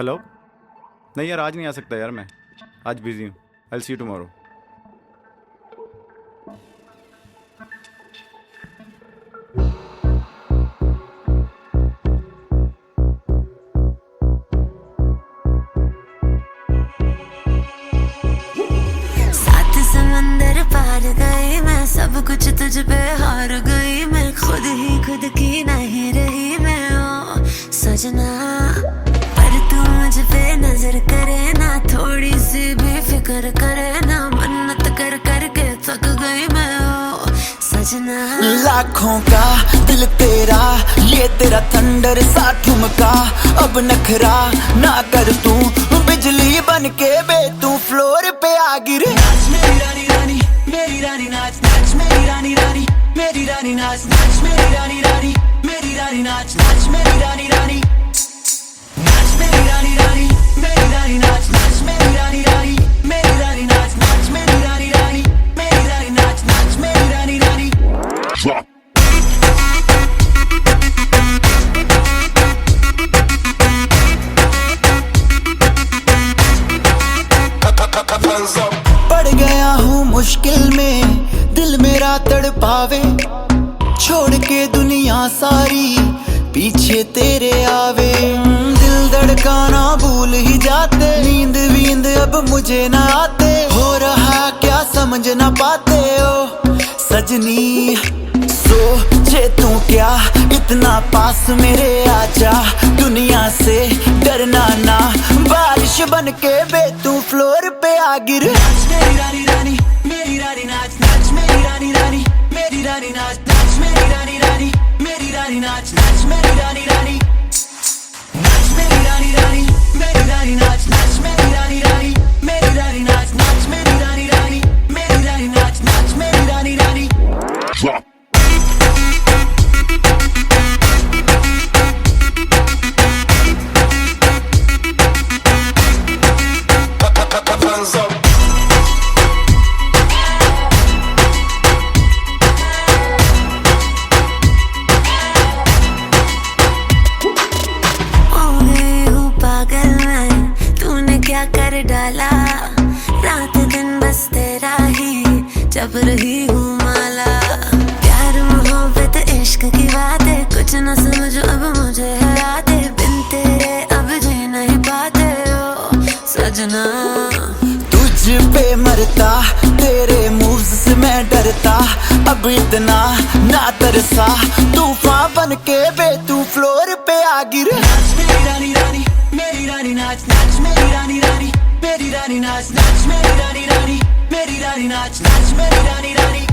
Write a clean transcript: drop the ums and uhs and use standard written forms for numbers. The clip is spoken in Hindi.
हेलो। नहीं यार, आज नहीं आ सकता यार, मैं आज बिजी हूँ। I will see you tomorrow. सात समंदर पार गई मैं, सब कुछ तुझ पे हार गई मैं, खुद ही खुद की नहीं रही मैं ओ सजना। पर तू मुझ पे नजर करे ना, थोड़ी सी भी फिक्र करे ना, मन्नत कर कर के थक गई मैं ओ सजना। लाखों का दिल तेरा, ये तेरा थंडर सा ठुमका, अब नखरा ना कर तू, बिजली बन के बे तू फ्लोर पे आ गिरे। नाच मेरी रानी रानी, मेरी रानी नाच नाच मेरी रानी रानी, मेरी रानी नाच नाच मेरी रानी रानी, मेरी रानी नाच नाच मेरी रानी रानी, नाच मेरी रानी रानी, मेरी रानी नाच नाच मेरी रानी रानी, मेरी रानी नाच नाच मेरी रानी रानी, मेरी रानी नाच नाच मेरी रानी रानी। पड़ गया हूँ मुश्किल में, दिल मेरा तड़पावे, छोड़ के दुनिया सारी पीछे तेरे आवे। दिल धड़काना भूल ही जाते, नींद वींद अब मुझे ना आते, हो रहा क्या समझ ना पाते ओ सजनी। सोचे तू क्या इतना पास मेरे आजा, दुनिया से डरना ना, बारिश बन के बे तू फ्लोर पे आ गिर। नाच मेरी रानी रानी, मेरी रानी नाच नाच मेरी रानी रानी, मेरी रानी नाच नाच मेरी रानी रानी, मेरी रानी नाच नाच मेरी रानी रानी, नाच मेरी रानी रानी, मेरी रानी नाच नाच मेरी रानी रानी, मेरी रानी नाच नाच मेरी रानी रानी, मेरी रानी नाच नाच मेरी रानी रानी। क्या कर डाला, रात दिन बस तेरा ही जब रही हूँ माला। प्यार मोहब्बत इश्क की बातें कुछ न समझो अब मुझे है यादें, बिन तेरे अब जी नहीं पाते ओ सजना। तुझ पे मरता, तेरे मूव्स से मैं डरता, अब इतना ना तरसा, तूफान बन के बे तू फ्लोर पे आ गिर। नाच मेरी रानी रानी, मेरी रानी नाच नाच मेरी रानी रानी, मेरी रानी नाच नाच मेरी रानी रानी, मेरी रानी नाच नाच मेरी रानी रानी।